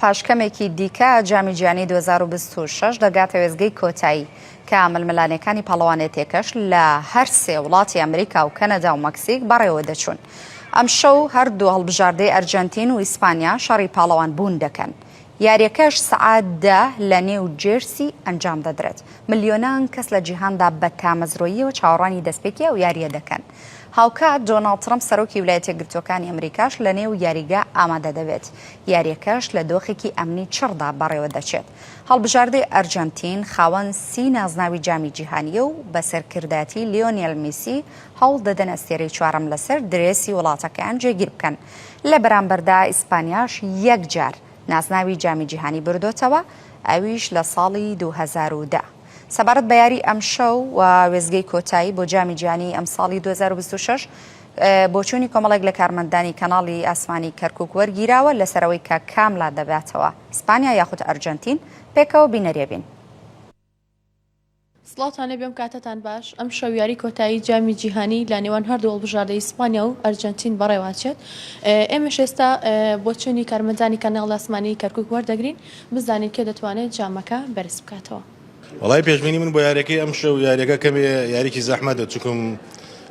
پاشکەمێکی دیکە جامی جیهانی 2026 دەگاتە وێستگەی کۆتایی کە ململانەکانی پاڵەوانێت تێکەش لە هەر سێ وڵاتی ئەمریکا و کەنەدا و مەکسیک بەڕێوە دەچوون. ئەم شەو هەردوو هەڵبژاردەی ئەرجەنتین و ئیسپانیا شەڕی پاڵەوان بوون دەکەن. یاریەکەش سەعات 10 لە نێو جێرسی ئەنجام دەدرێت. ملیۆنان کەس لە جیهاندا بە تامەزرۆییەوە چاوەڕوانی دەستپێکی ئەو یاریە دەکەن. هاوکات دۆناڵد ترەمپ سەرۆکی ویلایەتە یەکگرتووەکانی ئەمریکاش لە نێو یاریگا ئامادە دەبێت. یاریەکەش لە دۆخێکی ئەمنی چڕدا بەڕێوە دەچێت. هەڵبژاردەی ئەرجەنتین خاوەن 30 نازناوی جامی جیهانیە و بە سەرکرداتی لیۆنێل میسی هەوڵ دەدەن ئەستێرەی چوارەم لەسەر درێسی وڵاتەکەیان جێگیر بکەن. لە بەرامبەردا ئیسپانیاش یەک جار نازناوی جامی جیهانی بردوتەوە، ئەویش لە ساڵی 2010. سەبارەت بە یاری ئەم شەو و وێستگەی کۆتایی بۆ جامی جیهانی ئەم ساڵی 2026 بۆچوونی کۆمەڵێک لە کارمەندانی کەناڵی ئاسمانی کەرکووک وەرگیراوە لەسەرەوەی کە کاملا دەبێتەوە ئیسپانیا یاخود ئەرجەنتین. پێکەوە بینەرێبین. سڵاتانە بێم کاتتان باش. ئەم شەو یاری کۆتایی جامی جیهانی لە نێوان هەردوو هەڵبژاردەی ئیسپانیا و ئەرجەنتین بەڕێواچێت. ئێمەش ئێستا بۆچوونی کارمەندانی کەناڵ ئاسمانی کەرکووک وەردەگرین بزانین کێ دەتوانێت جامەکە بەرز بکاتەوە. وڵای پێشبینی من بۆ یاریەکەی ئەم شەو یاریەکە کەمێ یاریکی زەحمەتە، چونکم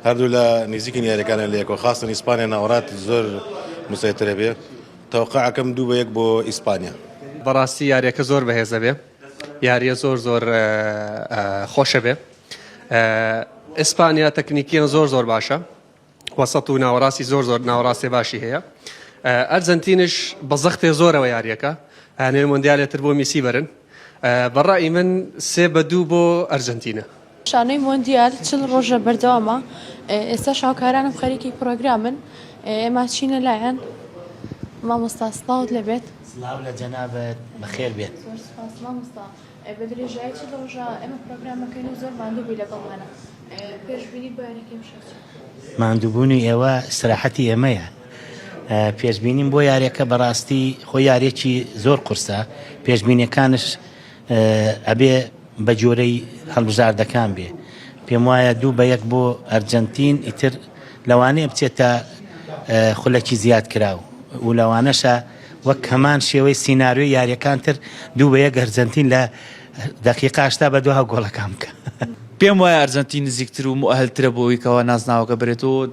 هەردوو لە نزیکن یاریەکانە لە یەکەوە، خاستن ئیسپانیا ناوەڕات زۆر مسەیترە بێ. تەوقعەکەم 2-1 بۆ ئیسپانیا. بەڕاستی یاریەکە زۆر بەهێزە بێ، یاریە زۆر خۆشە بێ. ئیسپانیا تەکنیکیان زۆر باشە، وەسەط و ناوەڕاستی زۆر ناوەڕاستی باشی هەیە. ئەرجەنتینش بە زەختێ زۆرەوە یاریەکە، هەنێ مۆندیالێتر بۆ میسی بەرن. بەڕای من 3-2 بۆ ئەرجەنتینە. شانەی مۆندیال 40 ڕۆژە بەردەوامە. ئێستا شاوکارانم خەریکی پرۆگرامن. ئێمە چینە لایەن مامۆستا سڵاوت لەبێت. سڵاو لە جەنابەت بەخێر بێت. مامۆستا بە درێژایی 40 ڕۆژە ئێمە پرۆگرامەکەین و زۆر ماندوو لەگەڵمانە. پێشبینی بۆ یاریەکەی شەو ماندووبوونی ئێوە استراحەتی ئێمەیە. پێشبینیم بۆ یاریەکە بەڕاستی خۆ یاریەکی زۆر قورسە. پێشبینیەکانش ئەبێ بە جۆرەی هەڵبژاردەکان بێ. پێم وایە 2-1 بۆ ئەرجەنتین، ئیتر لەوانەیە بچێتە خولەکی زیاد کراو و لەوانەشە وەک هەمان شێوەی سیناریۆی یاریەکان تر 2-1 ئەرجەنتین لە دەقیقە 80 بە 2 گۆڵەکان بکە. پێم وایە ئەرجەنتین نزیکتر و مؤهلترە بۆەوەی کەەوە نازناوەکە بێتەوە.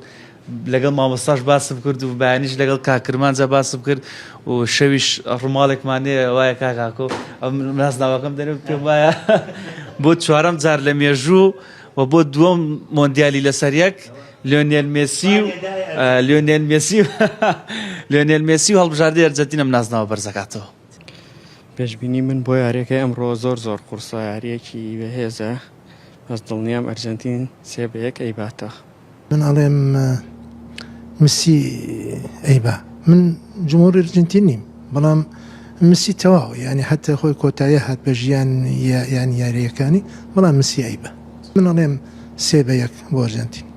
لەگەڵ مامۆستاش باسم کرد و بەیانیش لەگەڵ کاکرمانجا باسم کرد و شەویش ڕووماڵێکمانەیە وایە کاکاکۆ ئەم نازناوەکەم دەنێ. پێم وایە بۆ چوارەم جار لە مێژوو و بۆ دووەم مۆندیالی لەسەر یەک لیۆنێل مێسی و هەڵبژاردەی ئەرجەنتینم نازناوە بەرزەکاتەوە. پێشبینی من بۆ یاریەکەی ئەمڕۆ زۆر قورسە، یاریەکی بەهێزە، بەس دڵنیام ئەرجەنتین 3-1 ئەیباتەوە. من ئەڵێم مسی ئەیبا. من جمهوری ئەرجەنتین نیم، بەڵام مسی تەواو، یعنی حتى خۆی کۆتاییە هات بە ژیان یان یاریەکانی، بەڵام مسی ئەیبا. من ئەڵێم 3-1 بۆ ئەرجەنتین.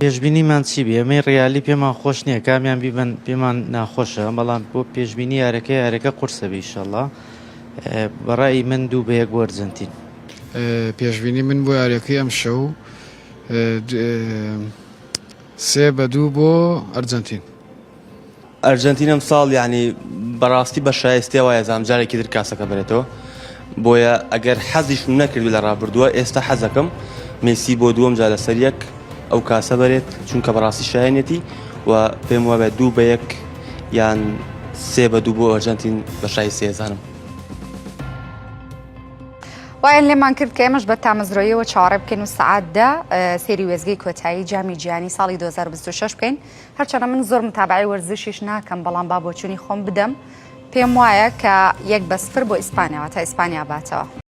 پێشبینیمان چی بێ؟ ئەمەی ڕیالی پێمان خۆش نییە، کامیان بیبن پێمان ناخۆشە، بەڵام بۆ پێشبینی یاریەکە قورسە بێ ئینشەڵڵا. بەڕای من 2-1 بۆ ئەرجەنتین. پێشبینی من بۆ یاریەکەی ئەم شەو 3-2 بۆ ئەرجەنتین. ئەرجەنتین ئەم ساڵ یعنی بەڕاستی بە شایستێ وایە زامجارێکی تر کاسەکە بێتەوە، بۆیە ئەگەر حەزیشم نەکردو لە ڕابردووە، ئێستا حەزەکەم میسی بۆ دووەم جار لەسەر یەک ئەو کاسە بەرێت، چونکە بەڕاستی شایەنێتی و پێم وایە 2-1 یان 3-2 بۆ ئەرجەنتین بە شایستێ زانم. وایەن لێمان کرد کە ئێمەش بە تامەزرۆییەوە چاوەڕێ بکەین و سەعات 10 سێری وێستگەی کۆتایی جامی جیهانی ساڵی 2026 بکەین. هەرچەندە من زۆر متابعی وەرزشیش ناکەم، بەڵام با بۆچوونی خۆم بدەم. پێم وایە کە 1-0 بۆ ئیسپانیاوە تا ئیسپانیا باتەوە.